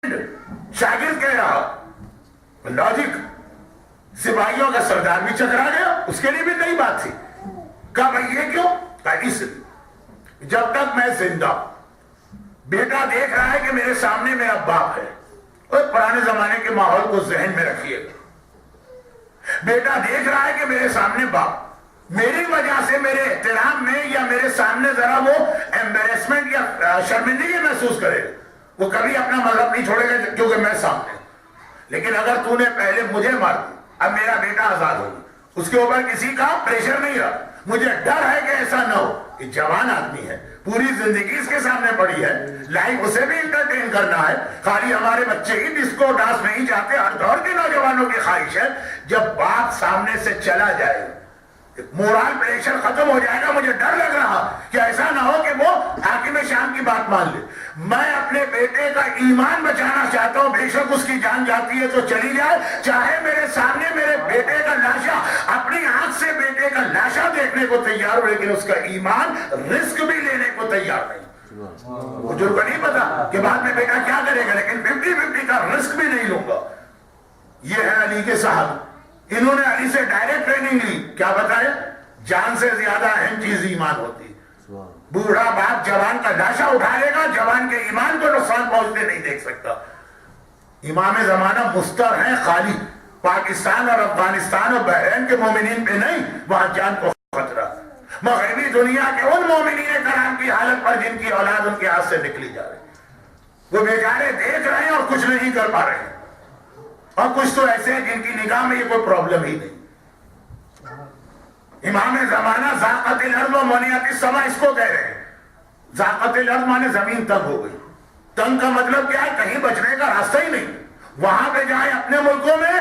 شاگرد کہہ رہا لاجک سپاہیوں کا سردار بھی چکرا گیا، اس کے لیے بھی نئی بات تھی. کہا بھائی یہ کیوں؟ کہا اس لیے جب تک میں زندہ بیٹا دیکھ رہا ہے کہ میرے سامنے میرا باپ ہے. اور پرانے زمانے کے ماحول کو ذہن میں رکھیے گا. بیٹا دیکھ رہا ہے کہ میرے سامنے باپ میری وجہ سے میرے احترام میں یا میرے سامنے ذرا وہ ایمبیرسمنٹ یا شرمندگی محسوس کرے گا. وہ کبھی اپنا مذہب نہیں چھوڑے گا کیونکہ میں سامنے. لیکن اگر تو نے پہلے مجھے مار دی، اب میرا بیٹا آزاد ہوگا، اس کے اوپر کسی کا پریشر نہیں رہا. مجھے ڈر ہے کہ ایسا نہ ہو کہ جوان آدمی ہے، پوری زندگی اس کے سامنے پڑی ہے، لائف اسے بھی انٹرٹین کرنا ہے. خالی ہمارے بچے ہی ڈسکو ڈانس نہیں چاہتے، ہر دور کے نوجوانوں کی خواہش ہے جب باپ سامنے سے چلا جائے مورال پریشر ختم ہو جائے گا. مجھے ڈر لگ رہا کہ ایسا نہ ہو کہ وہ حاکم شام کی بات مان لے. میں اپنے بیٹے کا ایمان بچانا چاہتا ہوں، بے شک اس کی جان جاتی ہے تو چلی جائے، چاہے میرے سامنے میرے بیٹے کا لاشا، اپنی آنکھ سے بیٹے کا لاشا دیکھنے کو تیار ہو، لیکن اس کا ایمان رسک بھی لینے کو تیار نہیں. بزرگ کو نہیں پتا کہ بعد میں بیٹا کیا کرے گا، لیکن 50-50 کا رسک بھی نہیں لوں گا. یہ ہے علی کے صاحب. انہوں نے علی سے ڈائریکٹ ٹریننگ لی. کیا بتائے؟ جان سے زیادہ اہم چیز ایمان ہوتی. بوڑھا باپ جوان کا لاشا اٹھا لے گا، جوان کے ایمان کو نقصان پہنچتے نہیں دیکھ سکتا. امام زمانہ مستر ہیں، خالی پاکستان اور افغانستان اور بحرین کے مومنین پہ نہیں، وہاں جان کو خطرہ. مغربی دنیا کے ان مومنین کرام کی حالت پر جن کی اولاد ان کے ہاتھ سے نکلی جا رہی، وہ بیچارے دیکھ رہے ہیں اور کچھ نہیں کر پا رہے ہیں. اور کچھ تو ایسے ہیں جن کی نگاہ میں یہ کوئی پرابلم ہی نہیں. امام زمانہ ذاقت الارض و منیت السماء اس کو کہہ رہے ہیں. ذاقت الارض مانے زمین تنگ ہو گئی. تنگ کا مطلب کیا ہے؟ کہیں بچنے کا راستہ ہی نہیں. وہاں پہ جائیں اپنے ملکوں میں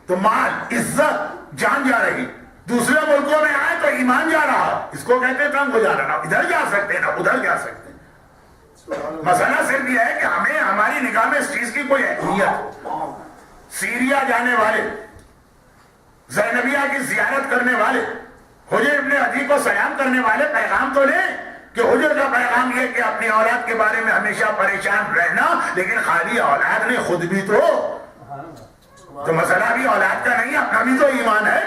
تو مال عزت جان جا رہی، دوسرے ملکوں میں آئے تو ایمان جا رہا. اس کو کہتے ہیں تنگ ہو جا رہا، ادھر جا سکتے نہ ادھر جا سکتے. مسئلہ صرف یہ ہے کہ ہمیں ہماری نگاہ میں اس چیز کی کوئی اہمیت ہو. سیریا جانے والے، زینبیہ کی زیارت کرنے والے، حجر ابن عدی کو سلام کرنے والے پیغام تو لیں کہ حجر کا پیغام یہ کہ اپنی اولاد کے بارے میں ہمیشہ پریشان رہنا، لیکن خالی اولاد نے خود بھی تو مسئلہ بھی اولاد کا نہیں، اپنا بھی تو ایمان ہے.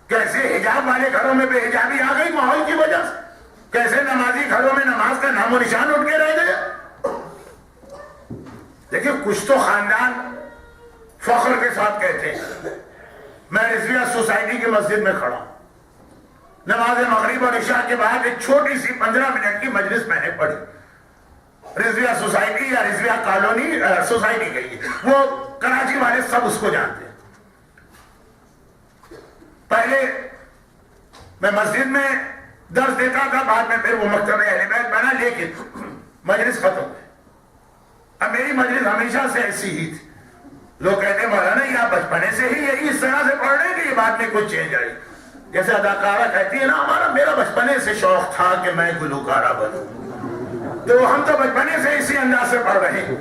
کیسے حجاب والے گھروں میں بے حجابی آ گئی ماحول کی وجہ سے، کیسے نمازی گھروں میں نماز کا نام و نشان اٹھ کے رہ گئے. دیکھیں کچھ تو خاندان فخر کے ساتھ کہتے ہیں. میں رضویہ سوسائٹی کی مسجد میں کھڑا ہوں، نماز مغرب اور عشاء کے بعد ایک چھوٹی سی 15 منٹ کی مجلس میں نے پڑھی. رضویہ سوسائٹی یا رضویہ کالونی سوسائٹی کہیے، وہ کراچی والے سب اس کو جانتے ہیں. پہلے میں مسجد میں درس دیتا تھا، بعد میں پھر وہ مکتب اہل بیت بنا، لیکن مجلس ختم ہوئی. اب میری مجلس ہمیشہ سے ایسی ہی تھی. لوگ کہتے ہیں مولانا یہ آپ بچپنے سے ہی یہی اس طرح سے پڑھ رہے ہیں کہ یہ بات میں کوئی چینج آئی. جیسے اداکارہ کہتی ہے نا، میرا بچپنے سے شوق تھا کہ میں گلوکارہ بنوں، تو ہم تو بچپنے سے اسی انداز سے پڑھ رہے ہیں.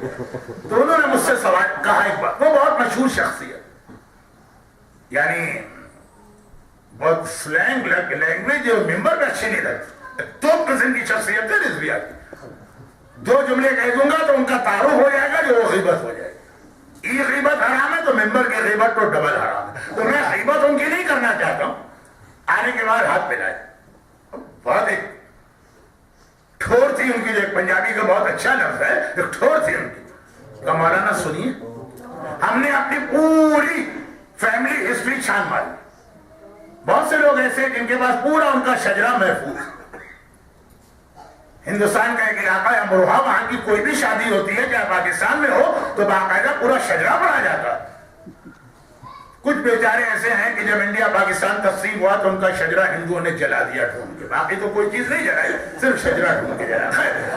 تو انہوں نے مجھ سے سوال کہا ایک بار، وہ بہت مشہور شخصیت، یعنی بہت سلینگ لینگویج ممبر میں اچھی نہیں لگتی، تو قسم کی شخصیت ہے رضویہ کی. 2 جملے کہہ دوں گا تو ان کا تعارف ہو جائے گا جو وہ غیبت ہو جائے گی. یہ غیبت حرام ہے تو ممبر کی غیبت تو ڈبل حرام ہے. تو میں غیبت ان کی نہیں کرنا چاہتا ہوں. آنے کے بعد ہاتھ پہ لائے، بہت ایک ٹھور تھی ان کی، جو ایک پنجابی کا بہت اچھا لفظ ہے، ایک ٹھور تھی ان کی. مولانا سنیے، ہم نے اپنی پوری فیملی ہسٹری چھان ماری. بہت سے لوگ ایسے جن کے پاس پورا ان کا شجرہ محفوظ ہے. ہندوستان کا ایک علاقہ ہے امروہہ، وہاں کی کوئی بھی شادی ہوتی ہے چاہے پاکستان میں ہو تو باقاعدہ پورا شجرہ پڑھا جاتا ہے. کچھ بیچارے ایسے ہیں کہ جب انڈیا پاکستان تقسیم ہوا تو ان کا شجرہ ہندوؤں نے جلا دیا ڈھونڈ کے، باقی تو کوئی چیز نہیں جلائی، صرف شجرہ ڈھونڈ کے جلا.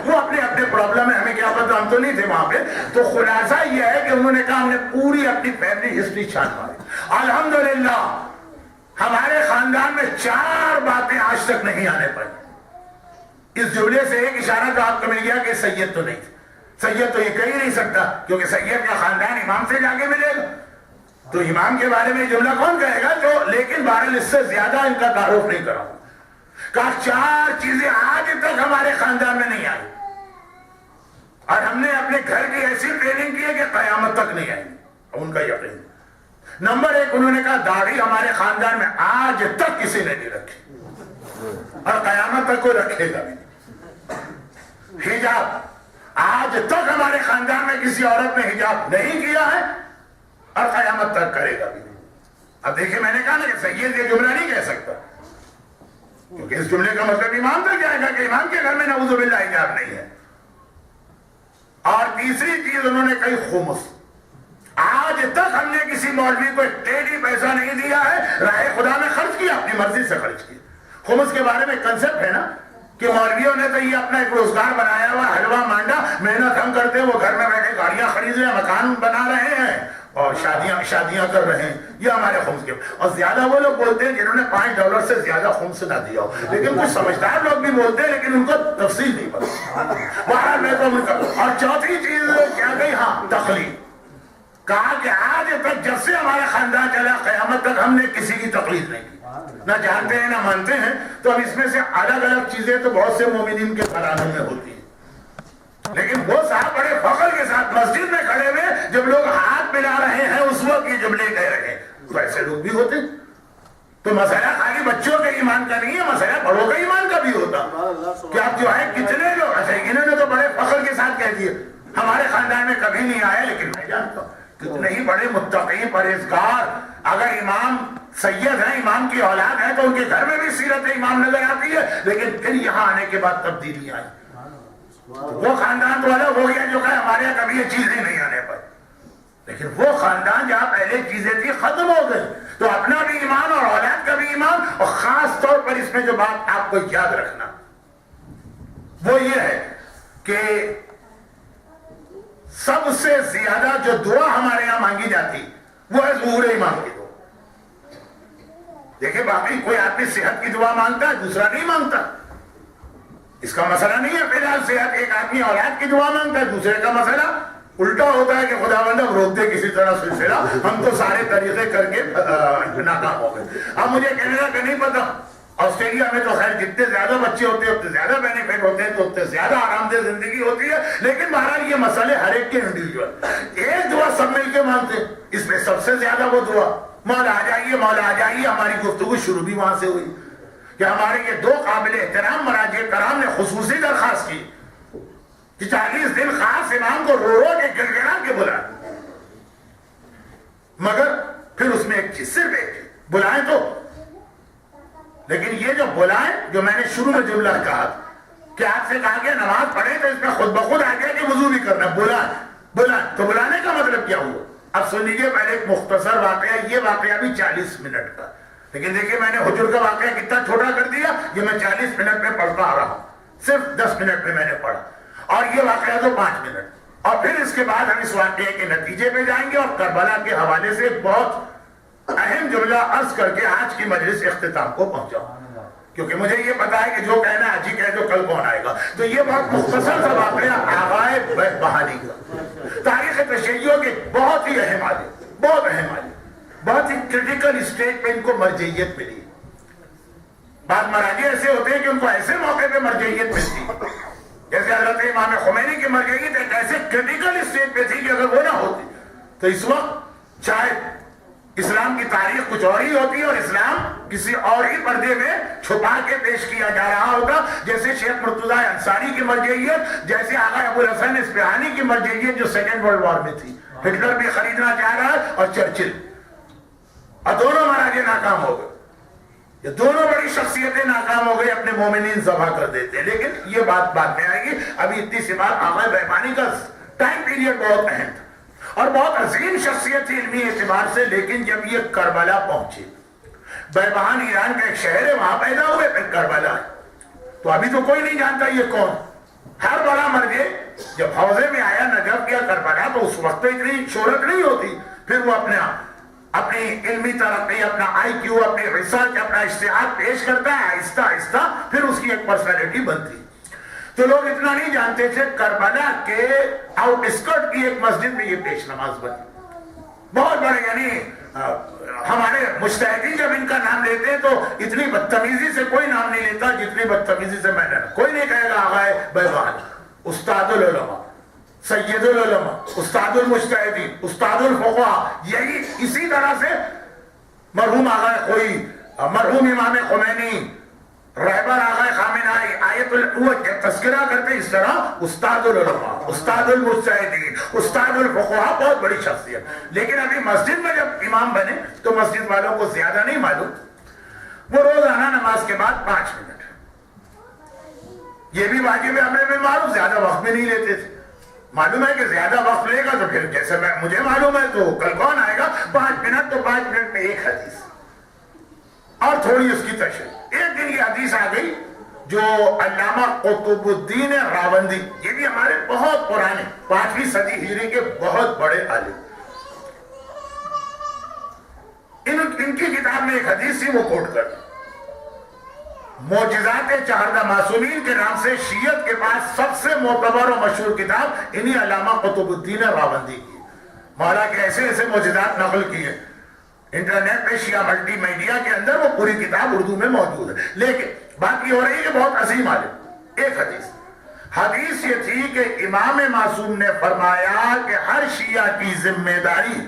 وہ اپنے اپنے پرابلم ہے، ہمیں کیا پتا، ہم تو نہیں تھے وہاں پہ. تو خلاصہ یہ ہے کہ انہوں نے کہا ہم نے پوری اپنی فیملی ہسٹری چھان ماری. الحمدللہ ہمارے خاندان میں 4 باتیں آج تک نہیں آنے پائی. اس جملے سے ایک اشارہ تو آپ کو مل گیا کہ سید تو نہیں تھے. سید تو یہ کہہ ہی نہیں سکتا کیونکہ سید کا خاندان امام سے جا کے ملے گا، تو امام کے بارے میں جملہ کون کہے گا جو. لیکن بہرحال اس سے زیادہ ان کا تعارف نہیں کرا. کہا 4 چیزیں آج تک ہمارے خاندان میں نہیں آئی اور ہم ہم نے اپنے گھر کی ایسی ٹریننگ کی ہے کہ قیامت تک نہیں آئیں گے، ان کا یقین۔ نمبر ایک، انہوں نے کہا داڑھی ہمارے خاندان میں آج تک کسی نے نہیں رکھی اور قیامت تک کوئی رکھے گا بھی نہیں۔ حجاب آج تک ہمارے خاندان میں کسی عورت نے حجاب نہیں کیا ہے اور قیامت تک کرے گا بھی نہیں۔ اب دیکھیں، میں نے کہا نا کہ سید یہ جملہ نہیں کہہ سکتا، کیونکہ اس جملے کا مطلب امام تک جائے گا کہ امام کے گھر میں نعوذ باللہ حجاب نہیں ہے۔ اور تیسری چیز انہوں نے کہی خمس۔ آج تک ہم نے کسی مولوی کو ایک ٹیڑھی پیسہ نہیں دیا ہے، راہ خدا میں خرچ کیا، اپنی مرضی سے خرچ کیا۔ خمس کے بارے میں کنسپٹ ہے نا کہ مولویوں نے تو یہ اپنا ایک روزگار بنایا ہوا، حلوہ مانڈا، محنت ہم کرتے ہیں، وہ گھر میں بیٹھے گاڑیاں خرید رہے ہیں، مکان بنا رہے ہیں اور شادیاں کر رہے ہیں، یہ ہمارے خمس کے۔ اور زیادہ وہ لوگ بولتے ہیں جنہوں نے $5 سے زیادہ خمس نہ دیا ہو، لیکن کچھ سمجھدار لوگ بھی بولتے ہیں لیکن ان کو تفصیل نہیں پتا۔ بہرحال میں تو ان کا۔ اور چوتھی چیز کیا گئی؟ ہاں، تقلید۔ کہا کہ آج تک جب سے ہمارا خاندان چلا قیامت تک ہم نے کسی کی تقلید نہیں کی، نہ جانتے ہیں نہ مانتے ہیں۔ تو اب اس میں سے الگ الگ چیزیں تو بہت سے مومنین کے گھرانوں میں ہوتی ہیں، لیکن وہ صاحب بڑے فخر کے ساتھ مسجد میں کھڑے ہوئے جب لوگ ہاتھ ملا رہے ہیں اس وقت یہ جملے کہہ رہے ہیں، تو ایسے لوگ بھی ہوتے۔ تو مسئلہ خالی بچوں کے ایمان کا نہیں ہے، مسئلہ بڑوں کے ایمان کا بھی ہوتا کہ آپ جو ہے کتنے لوگ، اچھا انہوں نے تو بڑے فخر کے ساتھ کہہ دیے ہمارے خاندان میں کبھی نہیں آیا، لیکن میں جانتا ہوں کتنے ہی بڑے متقی پرہیزگار، اگر امام سید ہیں، امام کی اولاد ہے تو ان کے گھر میں بھی سیرت امام نظر آتی ہے، لیکن پھر یہاں آنے کے بعد تبدیلی آئی۔ وہ خاندان تو الگ ہو گیا جو کہ ہمارے یہاں کبھی یہ چیز ہی نہیں آنے پر، لیکن وہ خاندان جہاں پہلے چیزیں تھی ختم ہو گئی، تو اپنا بھی ایمان اور اولاد کا بھی ایمان۔ اور خاص طور پر اس میں جو بات آپ کو یاد رکھنا وہ یہ ہے کہ سب سے زیادہ جو دعا ہمارے یہاں مانگی جاتی وہ ہے ظہور امام کی دعا۔ دیکھیں باقی کوئی آدمی صحت کی دعا مانگتا ہے، دوسرا نہیں مانگتا، اس کا مسئلہ نہیں ہے۔ فی الحال صحت، ایک آدمی اولاد کی دعا مانگتا ہے، دوسرے کا مسئلہ الٹا ہوتا ہے کہ خدا بندہ روک دے کسی طرح سلسلہ، ہم تو سارے طریقے کر کے ناکام ہو گئے۔ اب مجھے کینیڈا کا نہیں پتا، آسٹریلیا میں تو خیر جتنے زیادہ بچے ہوتے ہیں اتنے زیادہ بینیفٹ ہوتے ہیں، تو اتنے زیادہ آرام دہ زندگی ہوتی ہے، لیکن بہرحال یہ مسئلے ہر ایک کے انڈیویجول۔ ایک دعا سب مل کے مانگتے، اس میں سب سے زیادہ وہ دعا مولا آ جائیے مولا آ جائیے۔ ہماری گفتگو شروع بھی وہاں سے ہوئی کہ ہمارے یہ دو قابل احترام مراجع کرام نے خصوصی درخواست کی کہ 40 دن خاص امام کو رو رو کے گڑگڑا کے بلائیں، مگر پھر اس میں ایک چیز صرف ایک بلائیں تو، لیکن یہ جو بلائیں جو میں نے شروع میں جملہ کہا کہ آپ سے کہا گیا نماز پڑھیں تو اس میں خود بخود آ گیا کہ وضو بھی کرنا، بلائیں تو بلانے کا مطلب کیا ہوا؟ اب سن لیجیے پہلے ایک مختصر واقعہ، یہ واقعہ بھی 40 منٹ کا، لیکن دیکھیں میں نے حجر کا واقعہ کتنا چھوٹا کر دیا، یہ میں 40 منٹ میں پڑھتا آ رہا ہوں، صرف 10 منٹ میں نے پڑھا، اور یہ واقعہ تو 5 منٹ، اور پھر اس کے بعد ہم اس واقعے کے نتیجے پہ جائیں گے اور کربلا کے حوالے سے ایک بہت اہم جملہ عرض کر کے آج کی مجلس اختتام کو پہنچاؤں، کیونکہ مجھے یہ پتا ہے کہ جو کہنا ہے آج ہی کہہ دو کل کون آئے گا۔ تو یہ بہت مختصر سا واقعہ آغائے بہانی کا، تاریخ تشیع کے بہت ہی اہم عالم، بہت اہم عالم، بہت ہی کریٹیکل اسٹیج پہ ان کو مرجعیت ملی۔ بعض مراجع ایسے ہوتے ہیں کہ ان کو ایسے موقع پہ مرجعیت ملتی، جیسے حضرت امام خمینی کی مرجعیت ایک ایسے کریٹیکل اسٹیج پہ تھی کہ اگر وہ نہ ہوتی تو اس وقت شاید اسلام کی تاریخ کچھ اور ہی ہوتی ہے اور اسلام کسی اور ہی پردے میں چھپا کے پیش کیا جا رہا ہوتا، جیسے شیخ مرتضیٰ انصاری کی مرجعیت، جیسے آقا ابو الحسن اصفہانی کی مرجعیت جو سیکنڈ ورلڈ وار میں تھی، ہٹلر بھی خریدنا چاہ رہا ہے اور چرچل، اور دونوں مراجع ناکام ہو گئے، یہ دونوں بڑی شخصیتیں ناکام ہو گئی، اپنے مومنین ذبح کر دیتے ہیں۔ لیکن یہ بات بعد میں آئے گی، ابھی اتنی سی بات، آقا بیبانی کا ٹائم پیریڈ بہت اہم تھا اور بہت عظیم شخصیت تھی علمی اعتبار سے، لیکن جب یہ کربلا پہنچے، بیبان ایران کا ایک شہر ہے، وہاں پیدا ہوئے، پھر کربلا ہے، تو ابھی تو کوئی نہیں جانتا یہ کون، ہر بڑا مرجع جب حوضے میں آیا نجف کیا کربلا تو اس وقت تو اتنی شہرت نہیں ہوتی، پھر وہ اپنی علمی ترقی، اپنا آئی کیو، اپنی ریسرچ، اپنا اشتہار پیش کرتا ہے، آہستہ آہستہ پھر اس کی ایک پرسنالٹی بنتی۔ تو لوگ اتنا نہیں جانتے تھے کربلا کے آؤٹ اسکرٹ کی ایک مسجد میں یہ پیش نماز بنی، بہت بڑے، یعنی ہمارے مجتہدین جب ان کا نام لیتے ہیں تو اتنی بدتمیزی سے کوئی نام نہیں لیتا جتنی بدتمیزی سے میں نے، کوئی نہیں کہے گا آغائے بیبان، استاد العلماء، سید العلماء، استاد المجتہدین، استاد الفقہاء، یہی اسی طرح سے مرحوم آغا خوئی، مرحوم امام خمینی، رہبر آغا خامنہائی، آیت القوت کے تذکرہ کرتے اس طرح استاد العلماء، استاد المجتہدین، استاد الفقہاء، بہت بڑی شخصیت. لیکن ابھی مسجد میں جب امام بنے تو مسجد والوں کو زیادہ نہیں معلوم، وہ روزانہ نماز کے بعد 5 منٹ، یہ بھی واجب ہے ہمیں بھی معلوم، زیادہ وقت بھی نہیں لیتے تھے. معلوم ہے کہ زیادہ وقت لے گا تو پھر جیسے مجھے معلوم ہے تو کل کون آئے گا. 5 منٹ تو 5 منٹ میں ایک حدیث اور تھوڑی اس کی تشریح. ایک دن یہ حدیث آ گئی جو علامہ قطب الدین راوندی، یہ بھی ہمارے بہت پرانے 5ویں صدی ہجری کے بہت بڑے عالم، ان کی کتاب میں ایک حدیث تھی، وہ کوٹ کر معجزات 14 معصومین کے نام سے شیعت کے پاس سب سے معتبر و مشہور کتاب انہی علامہ قطب الدین راوندی کی. مولا کے ایسے ایسے معجزات نقل کیے، انٹرنیٹ پہ شیعہ ملٹی میڈیا کے اندر وہ پوری کتاب اردو میں موجود ہے. لیکن بات یہ ہو رہی ہے کہ بہت عظیم عالم. ایک حدیث یہ تھی کہ امام معصوم نے فرمایا کہ ہر شیعہ کی ذمہ داری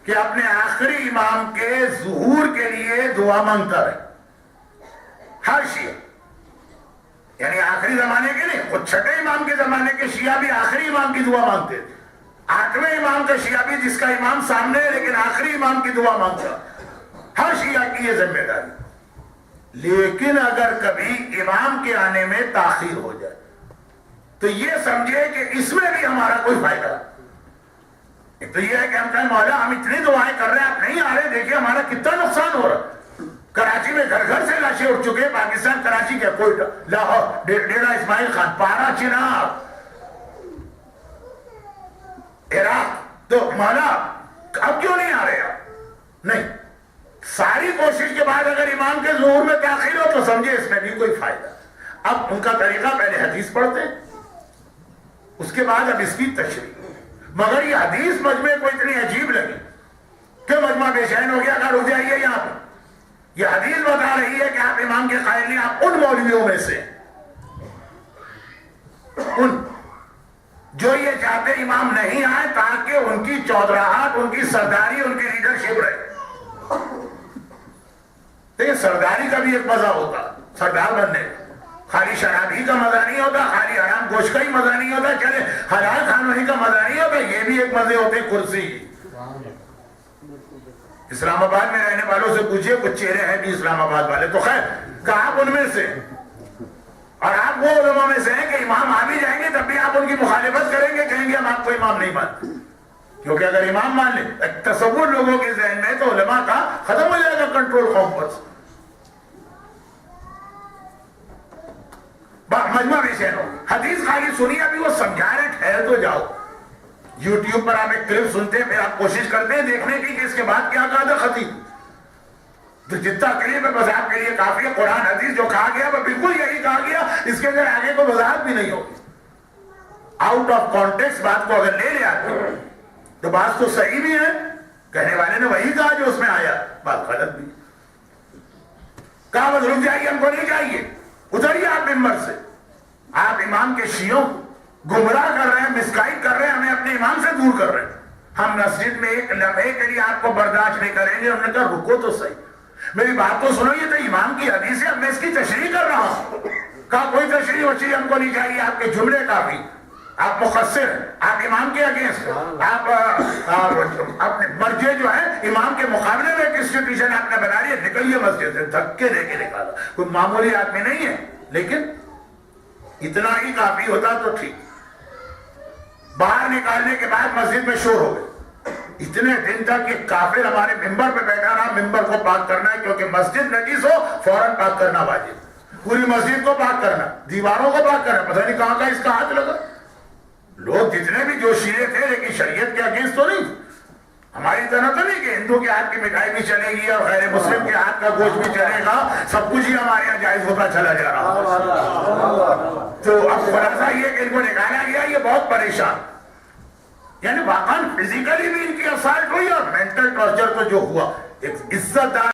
کہ اپنے آخری امام کے ظہور کے لیے دعا مانگتا رہے. ہر شیعہ، یعنی آخری زمانے کے نہیں، خود چھٹے امام کے زمانے کے شیعہ بھی آخری امام کی دعا مانگتے تھے. 8ویں امام کا شیعہ بھی جس کا امام سامنے ہے لیکن آخری امام کی دعا مانگتا. ہر شیعہ کی یہ ذمہ داری. لیکن اگر کبھی امام کے آنے میں تاخیر ہو جائے تو یہ سمجھے کہ اس میں بھی ہمارا کوئی فائدہ. ایک تو یہ ہے کہ ہم کہیں مولا ہم اتنی دعائیں کر رہے ہیں، آپ نہیں آ رہے، دیکھیں ہمارا کتنا نقصان ہو رہا. کراچی میں گھر گھر سے لاشیں اٹھ چکے ہیں. پاکستان کراچی کے کوئٹہ، لاہور، ڈیرہ اسماعیل خان، پارا، چنار، عراق. تو مولا اب کیوں نہیں آ رہے آپ؟ نہیں، ساری کوشش کے بعد اگر امام کے ظہور میں تاخیر ہو تو سمجھے اس میں بھی کوئی فائدہ. اب ان کا طریقہ پہلے حدیث پڑھتے ہیں، اس کے بعد اب اس کی تشریح. مگر یہ حدیث مجمع کو اتنی عجیب لگی کہ مجمع بے چین ہو گیا کہ رک جائیے یہاں پہ. یہ حدیث بتا رہی ہے کہ آپ امام کے قائل نہیں، آپ ان مولویوں میں سے ان جو یہ چاہتے امام نہیں آئے تاکہ ان کی چودراہٹ، ان کی سرداری، ان کی لیڈرشپ رہے. دیکھیں سرداری کا بھی ایک مزہ ہوتا، سردار بننے خالی شرابی کا مزہ نہیں ہوتا، خالی حرام گوشت کا ہی مزہ نہیں ہوتا، چلے حلال کھانوں ہی کا مزہ نہیں ہوتا، یہ بھی ایک مزے ہوتے کرسی. اسلام آباد میں رہنے والوں سے پوچھئے، کچھ چہرے ہیں بھی اسلام آباد والے، تو خیر کہ آپ ان میں سے، اور آپ وہ علماء میں سے ہیں کہ امام آ بھی جائیں گے تب بھی آپ ان کی مخالفت کریں گے، کہیں گے ہم آپ کو امام نہیں مانتے. کیونکہ اگر امام مان لیں تصور لوگوں کے ذہن میں تو علماء کا ختم ہو جائے گا کنٹرول قوم پر. مجمع میں سے حدیث خالی سنی، ابھی وہ سمجھا رہے، ٹھہر تو جاؤ. یوٹیوب پر آپ ایک کلپ سنتے ہیں، پھر آپ کوشش کرتے ہیں دیکھنے کی کہ اس کے بعد کیا کہا تھا خطیب. تو جتنا کلپ ہے بس آپ کے لیے کافی ہے. قرآن حدیث جو کہا گیا وہ بالکل یہی کہا گیا، اس کے اندر آگے کو وضاحت بھی نہیں ہوگی. آؤٹ آف کانٹیکسٹ بات کو اگر لے لیا تو بات تو صحیح بھی ہے، کہنے والے نے وہی کہا جو اس میں آیا، بات غلط بھی کہا. بس رک جائیے، ہم کو نہیں چاہیے، اتریے آپ ممبر سے. آپ امام کے شیعوں گمراہ کر رہے ہیں، مسگائیڈ کر رہے ہیں، ہمیں اپنے امام سے دور کر رہے ہیں. ہم مسجد میں ایک لمحے کے لیے آپ کو برداشت نہیں کریں گے. انہوں نے کہا رکو تو صحیح، میری بات تو سنو، یہ تو امام کی حدیث ہے، میں اس کی تشریح کر رہا ہوں. کہا کوئی تشریح وشریح ہم کو نہیں چاہیے، آپ کے جملے کافی، آپ مقصر ہیں، آپ امام کے اگینسٹ، آپ اپنے مرجع جو ہے امام کے مقابلے میں ایک انسٹیٹیوشن آپ نے بنا لی ہے، نکلیے مسجد سے. دھکے دے کے نکالا. کوئی معمولی آدمی نہیں ہے، لیکن اتنا ہی کافی ہوتا تو ٹھیک. باہر نکالنے کے بعد مسجد میں شور ہو گئے. اتنے دن تک یہ کافر ہمارے ممبر پہ بیٹھا رہا. ممبر کو پاک کرنا ہے، کیونکہ مسجد نجس ہو فوراً پاک کرنا واجب. پوری مسجد کو پاک کرنا، دیواروں کو پاک کرنا. پتہ نہیں کہاں کا اس کا ہاتھ لگا. لوگ جتنے بھی جو شیعہ تھے لیکن شریعت کے اگینسٹ تو نہیں. ہماری طرح تو نہیں کہ ہندو کے ہاتھ کی مٹھائی بھی چلے گی اور غیر مسلم کے ہاتھ کا گوشت بھی چلے گا، سب کچھ ہی ہمارے یہاں جائز ہوتا چلا جا رہا. تو اب خلاصہ یہ کہ ان کو نکالا گیا، یہ بہت پریشان، یعنی واقعاً فزیکلی بھی ان کی اسالٹ ہوئی اور مینٹل ٹارچر تو جو ہوا. ایک عزت دار